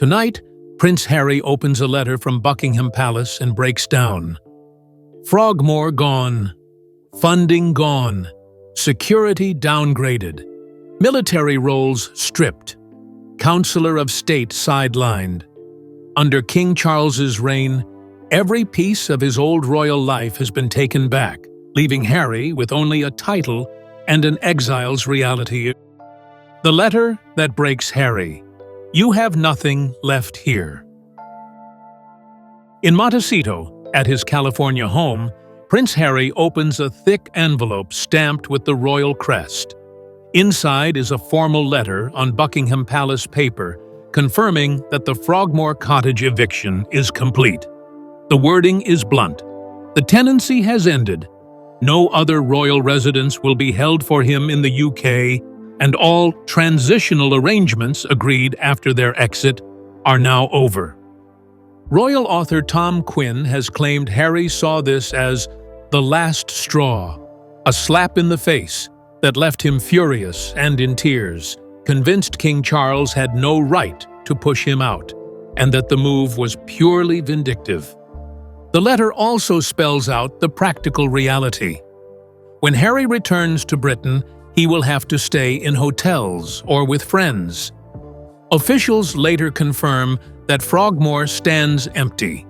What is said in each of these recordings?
Tonight, Prince Harry opens a letter from Buckingham Palace and breaks down. Frogmore gone. Funding gone. Security downgraded. Military roles stripped. Counsellor of State sidelined. Under King Charles's reign, every piece of his old royal life has been taken back, leaving Harry with only a title and an exile's reality. The letter that breaks Harry. You have nothing left here. In Montecito, at his California home, Prince Harry opens a thick envelope stamped with the royal crest. Inside is a formal letter on Buckingham Palace paper confirming that the Frogmore cottage eviction is complete. The wording is blunt. The tenancy has ended. No other royal residence will be held for him in the UK, and all transitional arrangements agreed after their exit are now over. Royal author Tom Quinn has claimed Harry saw this as the last straw, a slap in the face that left him furious and in tears, convinced King Charles had no right to push him out, and that the move was purely vindictive. The letter also spells out the practical reality. When Harry returns to Britain, he will have to stay in hotels or with friends. Officials later confirm that Frogmore stands empty,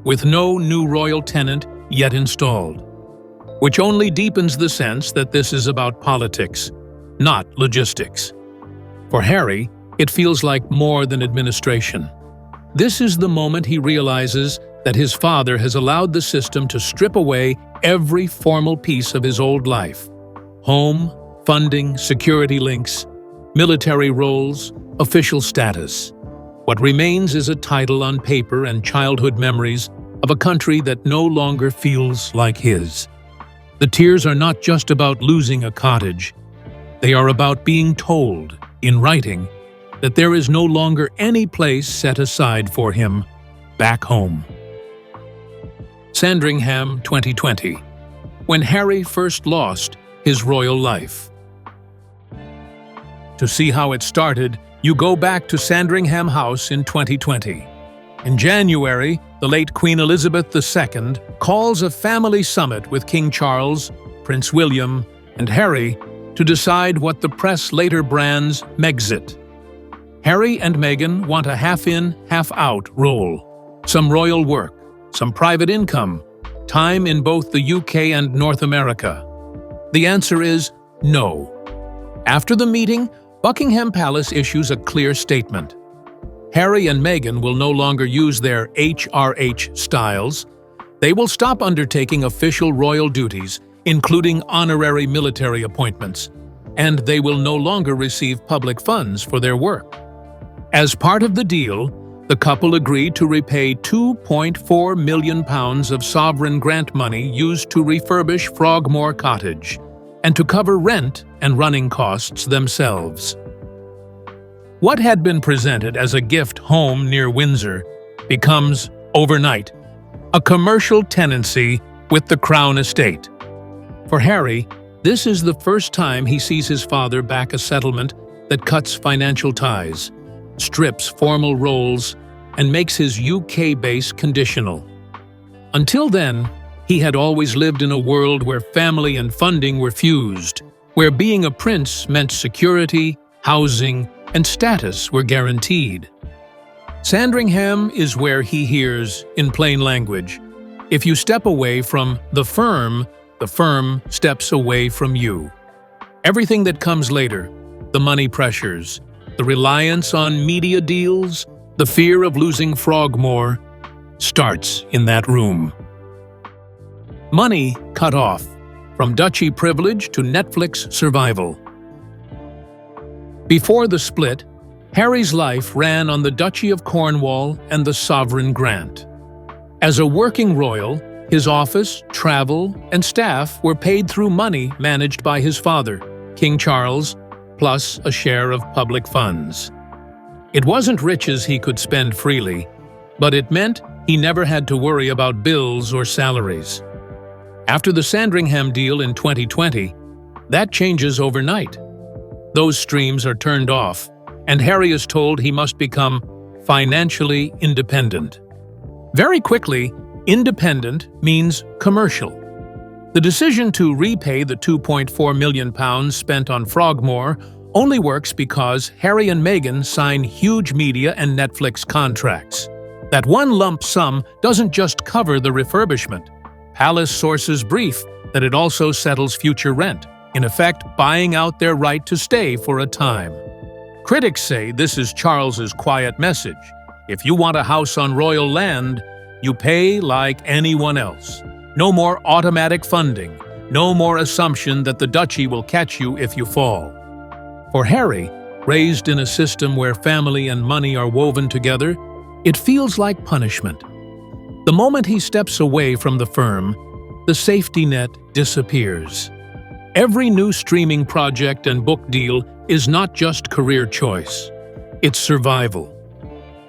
with no new royal tenant yet installed, which only deepens the sense that this is about politics, not logistics. For Harry, it feels like more than administration. This is the moment he realizes that his father has allowed the system to strip away every formal piece of his old life: home, funding, security links, military roles, official status. What remains is a title on paper and childhood memories of a country that no longer feels like his. The tears are not just about losing a cottage. They are about being told, in writing, that there is no longer any place set aside for him back home. Sandringham, 2020, when Harry first lost his royal life. To see how it started, you go back to Sandringham House in 2020. In January, the late Queen Elizabeth II calls a family summit with King Charles, Prince William, and Harry to decide what the press later brands Megxit. Harry and Meghan want a half-in, half-out role, some royal work, some private income, time in both the UK and North America. The answer is no. After the meeting, Buckingham Palace issues a clear statement. Harry and Meghan will no longer use their HRH styles. They will stop undertaking official royal duties, including honorary military appointments, and they will no longer receive public funds for their work. As part of the deal, the couple agreed to repay £2.4 million of sovereign grant money used to refurbish Frogmore Cottage and to cover rent and running costs themselves. What had been presented as a gift home near Windsor becomes, overnight, a commercial tenancy with the Crown Estate. For Harry, this is the first time he sees his father back a settlement that cuts financial ties, strips formal roles, and makes his UK base conditional. Until then, he had always lived in a world where family and funding were fused, where being a prince meant security, housing, and status were guaranteed. Sandringham is where he hears, in plain language, if you step away from the firm steps away from you. Everything that comes later, the money pressures, the reliance on media deals, the fear of losing Frogmore, starts in that room. Money cut off, from duchy privilege to Netflix survival. Before the split, Harry's life ran on the Duchy of Cornwall and the sovereign grant. As a working royal, his office, travel, and staff were paid through money managed by his father, King Charles, plus a share of public funds. It wasn't riches he could spend freely, but it meant he never had to worry about bills or salaries. After the Sandringham deal in 2020, that changes overnight. Those streams are turned off, and Harry is told he must become financially independent. Very quickly, independent means commercial. The decision to repay the £2.4 million spent on Frogmore only works because Harry and Meghan sign huge media and Netflix contracts. That one lump sum doesn't just cover the refurbishment. Palace sources brief that it also settles future rent, in effect buying out their right to stay for a time. Critics say this is Charles's quiet message. If you want a house on royal land, you pay like anyone else. No more automatic funding, no more assumption that the duchy will catch you if you fall. For Harry, raised in a system where family and money are woven together, it feels like punishment. The moment he steps away from the firm, the safety net disappears. Every new streaming project and book deal is not just career choice, it's survival.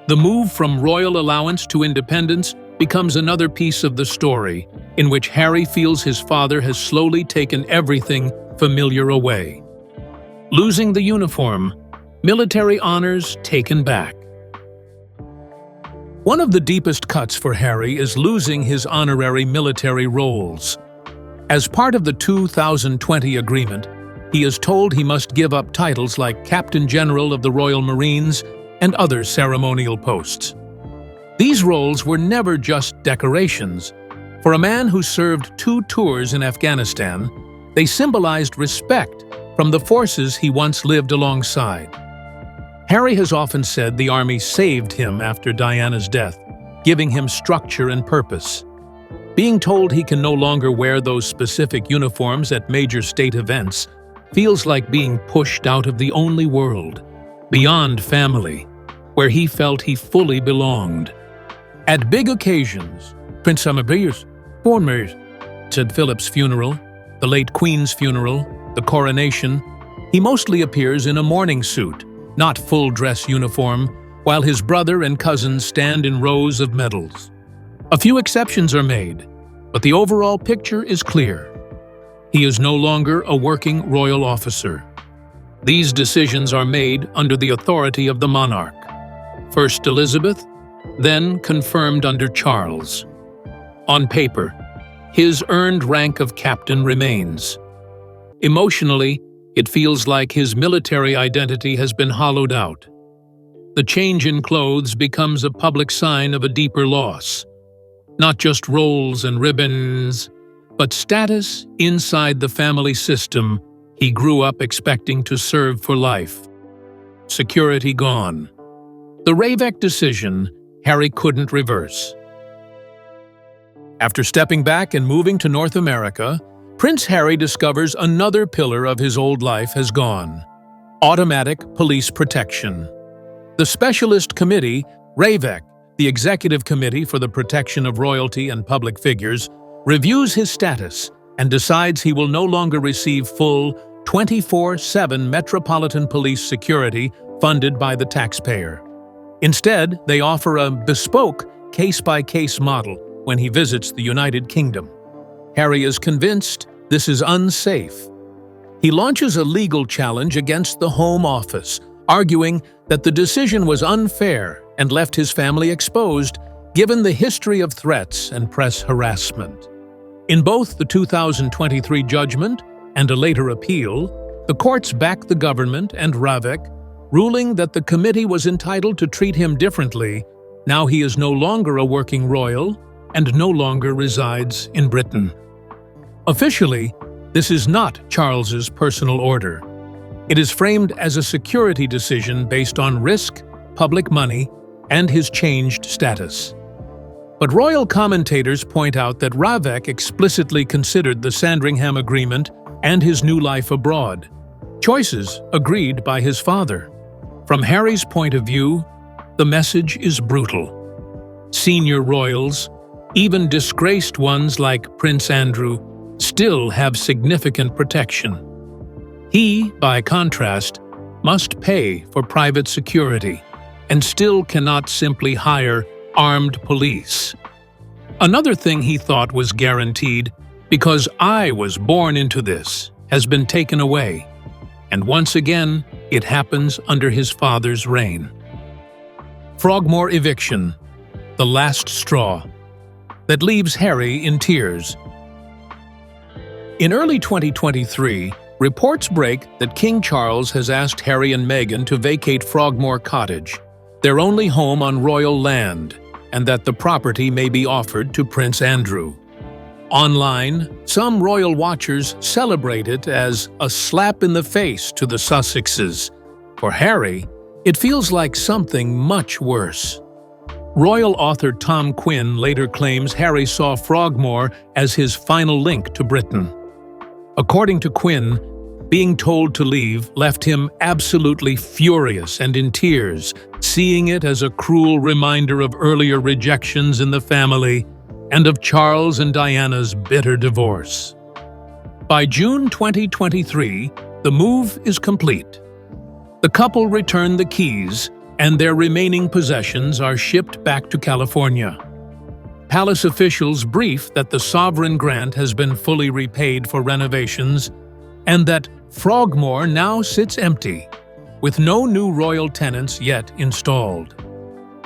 The move from royal allowance to independence becomes another piece of the story, in which Harry feels his father has slowly taken everything familiar away. Losing the uniform, military honors taken back. One of the deepest cuts for Harry is losing his honorary military roles. As part of the 2020 agreement, he is told he must give up titles like Captain General of the Royal Marines and other ceremonial posts. These roles were never just decorations. For a man who served 2 tours in Afghanistan, they symbolized respect from the forces he once lived alongside. Harry has often said the army saved him after Diana's death, giving him structure and purpose. Being told he can no longer wear those specific uniforms at major state events feels like being pushed out of the only world, beyond family, where he felt he fully belonged. At big occasions, Prince Amadeus, said Philip's funeral, the late Queen's funeral, the coronation, he mostly appears in a morning suit, not full-dress uniform, while his brother and cousins stand in rows of medals. A few exceptions are made, but the overall picture is clear. He is no longer a working royal officer. These decisions are made under the authority of the monarch. First Elizabeth, then confirmed under Charles. On paper, his earned rank of captain remains. Emotionally, it feels like his military identity has been hollowed out. The change in clothes becomes a public sign of a deeper loss. Not just rolls and ribbons, but status inside the family system he grew up expecting to serve for life. Security gone. The Ravek decision Harry couldn't reverse. After stepping back and moving to North America, Prince Harry discovers another pillar of his old life has gone: automatic police protection. The Specialist Committee, Ravek, the Executive Committee for the Protection of Royalty and Public Figures, reviews his status and decides he will no longer receive full 24/7 Metropolitan Police security funded by the taxpayer. Instead, they offer a bespoke case-by-case model when he visits the United Kingdom. Harry is convinced this is unsafe. He launches a legal challenge against the Home Office, arguing that the decision was unfair and left his family exposed, given the history of threats and press harassment. In both the 2023 judgment and a later appeal, the courts backed the government and Ravek, ruling that the committee was entitled to treat him differently. Now he is no longer a working royal and no longer resides in Britain. Officially, this is not Charles's personal order. It is framed as a security decision based on risk, public money, and his changed status. But royal commentators point out that Ravek explicitly considered the Sandringham Agreement and his new life abroad, choices agreed by his father. From Harry's point of view, the message is brutal. Senior royals, even disgraced ones like Prince Andrew, still have significant protection. He, by contrast, must pay for private security and still cannot simply hire armed police. Another thing he thought was guaranteed, because I was born into this, has been taken away. And once again, it happens under his father's reign. Frogmore eviction, the last straw, that leaves Harry in tears. In early 2023, reports break that King Charles has asked Harry and Meghan to vacate Frogmore Cottage, their only home on royal land, and that the property may be offered to Prince Andrew. Online, some royal watchers celebrate it as a slap in the face to the Sussexes. For Harry, it feels like something much worse. Royal author Tom Quinn later claims Harry saw Frogmore as his final link to Britain. According to Quinn, being told to leave left him absolutely furious and in tears, seeing it as a cruel reminder of earlier rejections in the family and of Charles and Diana's bitter divorce. By June 2023, the move is complete. The couple return the keys, and their remaining possessions are shipped back to California. Palace officials brief that the sovereign grant has been fully repaid for renovations and that Frogmore now sits empty, with no new royal tenants yet installed.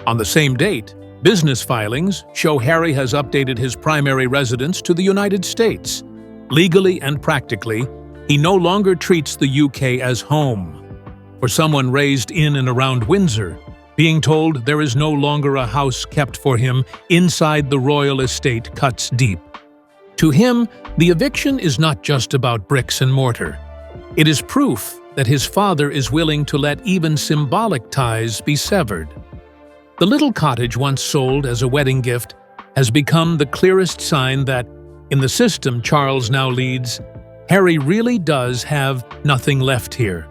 On the same date, business filings show Harry has updated his primary residence to the United States. Legally and practically, he no longer treats the UK as home. For someone raised in and around Windsor, being told there is no longer a house kept for him inside the royal estate cuts deep. To him, the eviction is not just about bricks and mortar. It is proof that his father is willing to let even symbolic ties be severed. The little cottage once sold as a wedding gift has become the clearest sign that, in the system Charles now leads, Harry really does have nothing left here.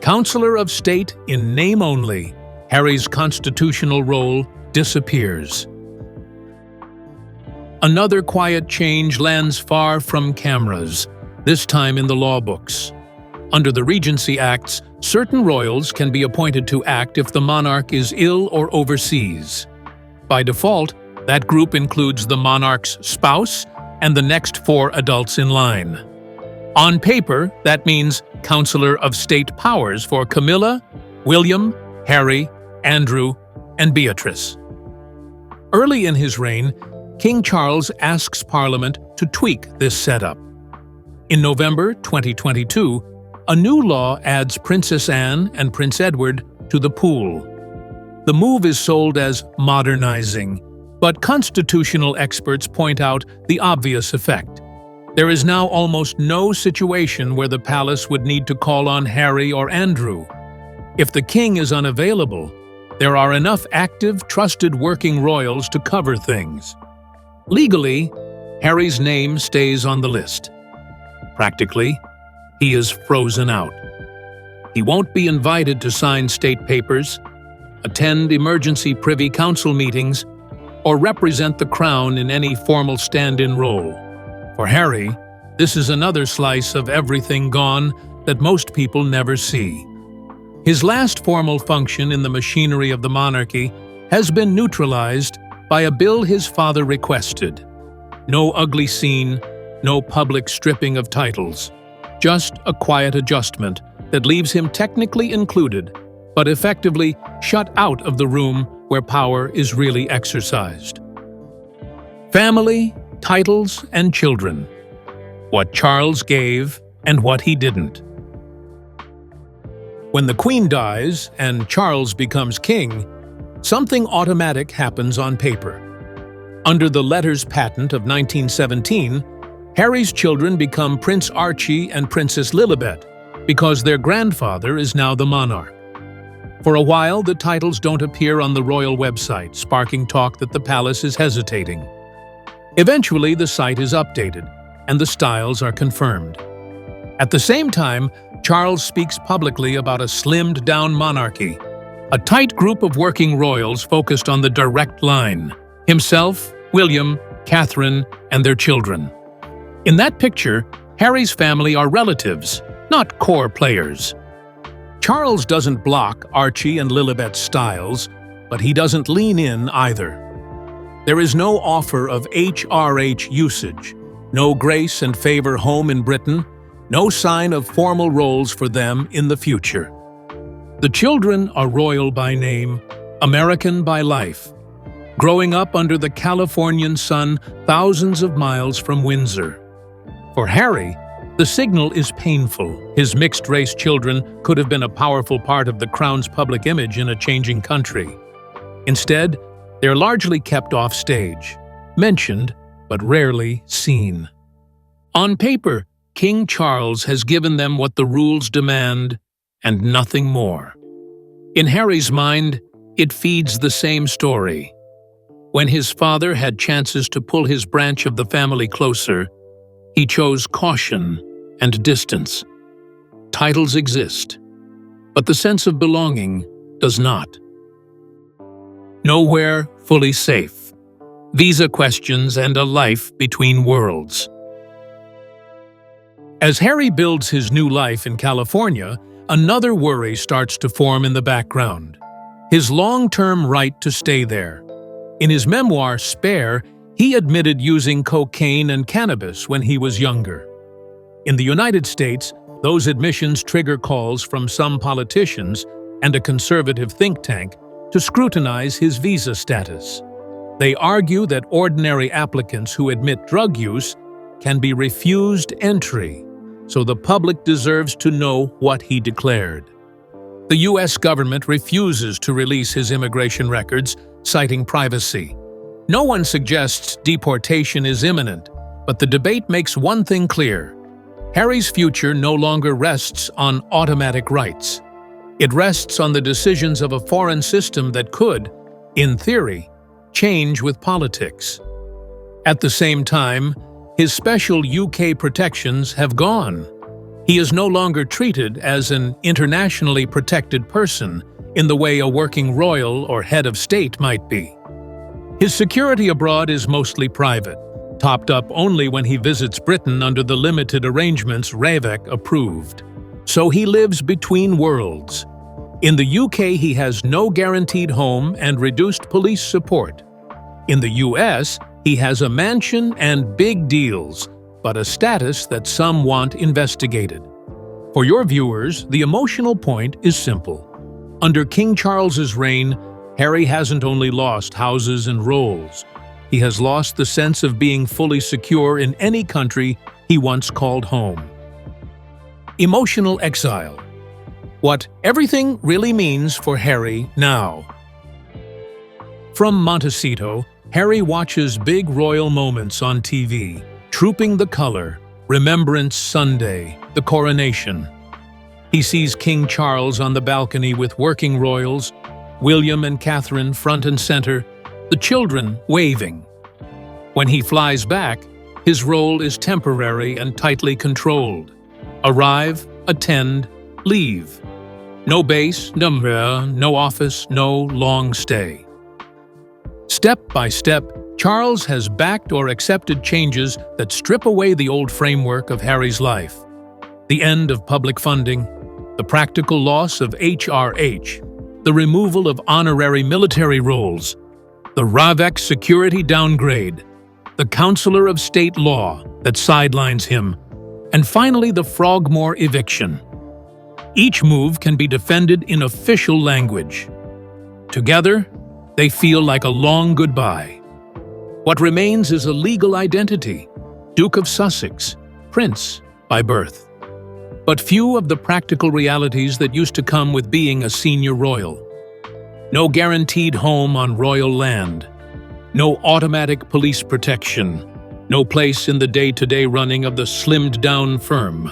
Counsellor of State in name only, Harry's constitutional role disappears. Another quiet change lands far from cameras, this time in the law books. Under the Regency Acts, certain royals can be appointed to act if the monarch is ill or overseas. By default, that group includes the monarch's spouse and the next 4 adults in line. On paper, that means Counsellor of State powers for Camilla, William, Harry, Andrew, and Beatrice. Early in his reign, King Charles asks Parliament to tweak this setup. In November 2022, a new law adds Princess Anne and Prince Edward to the pool. The move is sold as modernizing, but constitutional experts point out the obvious effect. There is now almost no situation where the palace would need to call on Harry or Andrew. If the king is unavailable, there are enough active, trusted working royals to cover things. Legally, Harry's name stays on the list. Practically, he is frozen out. He won't be invited to sign state papers, attend emergency Privy Council meetings, or represent the crown in any formal stand-in role. For Harry, this is another slice of everything gone that most people never see. His last formal function in the machinery of the monarchy has been neutralized by a bill his father requested. No ugly scene, no public stripping of titles. Just a quiet adjustment that leaves him technically included, but effectively shut out of the room where power is really exercised. Family, titles, and children. What Charles gave and what he didn't. When the Queen dies and Charles becomes king, something automatic happens on paper. Under the letters patent of 1917, Harry's children become Prince Archie and Princess Lilibet because their grandfather is now the monarch. For a while, the titles don't appear on the royal website, sparking talk that the palace is hesitating. Eventually, the site is updated, and the styles are confirmed. At the same time, Charles speaks publicly about a slimmed-down monarchy, a tight group of working royals focused on the direct line: himself, William, Catherine, and their children. In that picture, Harry's family are relatives, not core players. Charles doesn't block Archie and Lilibet's styles, but he doesn't lean in either. There is no offer of HRH usage, no grace and favor home in Britain, no sign of formal roles for them in the future. The children are royal by name, American by life, growing up under the Californian sun thousands of miles from Windsor. For Harry, the signal is painful. His mixed-race children could have been a powerful part of the Crown's public image in a changing country. Instead, they're largely kept off stage, mentioned but rarely seen. On paper, King Charles has given them what the rules demand and nothing more. In Harry's mind, it feeds the same story. When his father had chances to pull his branch of the family closer, he chose caution and distance. Titles exist, but the sense of belonging does not. Nowhere fully safe. Visa questions and a life between worlds. As Harry builds his new life in California, another worry starts to form in the background: his long-term right to stay there. In his memoir, Spare, he admitted using cocaine and cannabis when he was younger. In the United States, those admissions trigger calls from some politicians and a conservative think tank to scrutinize his visa status. They argue that ordinary applicants who admit drug use can be refused entry, so the public deserves to know what he declared. The U.S. government refuses to release his immigration records, citing privacy. No one suggests deportation is imminent, but the debate makes one thing clear: Harry's future no longer rests on automatic rights. It rests on the decisions of a foreign system that could, in theory, change with politics. At the same time, his special UK protections have gone. He is no longer treated as an internationally protected person in the way a working royal or head of state might be. His security abroad is mostly private, topped up only when he visits Britain under the limited arrangements Ravek approved. So he lives between worlds. In the UK, he has no guaranteed home and reduced police support. In the US, he has a mansion and big deals, but a status that some want investigated. For your viewers, the emotional point is simple. Under King Charles's reign, Harry hasn't only lost houses and roles. He has lost the sense of being fully secure in any country he once called home. Emotional exile. What everything really means for Harry now. From Montecito, Harry watches big royal moments on TV: Trooping the Color, Remembrance Sunday, the coronation. He sees King Charles on the balcony with working royals, William and Catherine front and center, the children waving. When he flies back, his role is temporary and tightly controlled. Arrive, attend, leave. No base, no office, no long stay. Step by step, Charles has backed or accepted changes that strip away the old framework of Harry's life. The end of public funding, the practical loss of HRH, the removal of honorary military roles, the Ravek security downgrade, the Counsellor of State law that sidelines him, and finally the Frogmore eviction. Each move can be defended in official language. Together, they feel like a long goodbye. What remains is a legal identity: Duke of Sussex, Prince by birth. But few of the practical realities that used to come with being a senior royal. No guaranteed home on royal land. No automatic police protection. No place in the day-to-day running of the slimmed-down firm.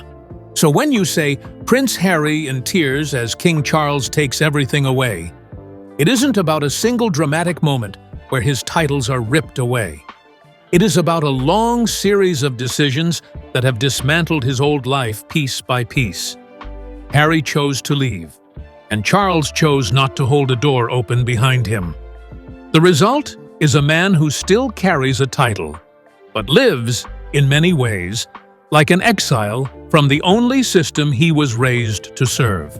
So when you say Prince Harry in tears as King Charles takes everything away, it isn't about a single dramatic moment where his titles are ripped away. It is about a long series of decisions that have dismantled his old life piece by piece. Harry chose to leave, and Charles chose not to hold a door open behind him. The result is a man who still carries a title, but lives, in many ways, like an exile from the only system he was raised to serve.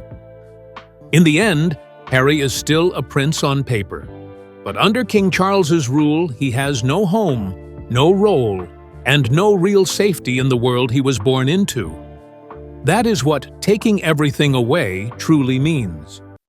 In the end, Harry is still a prince on paper, but under King Charles's rule, he has no home, no role, and no real safety in the world he was born into. That is what taking everything away truly means.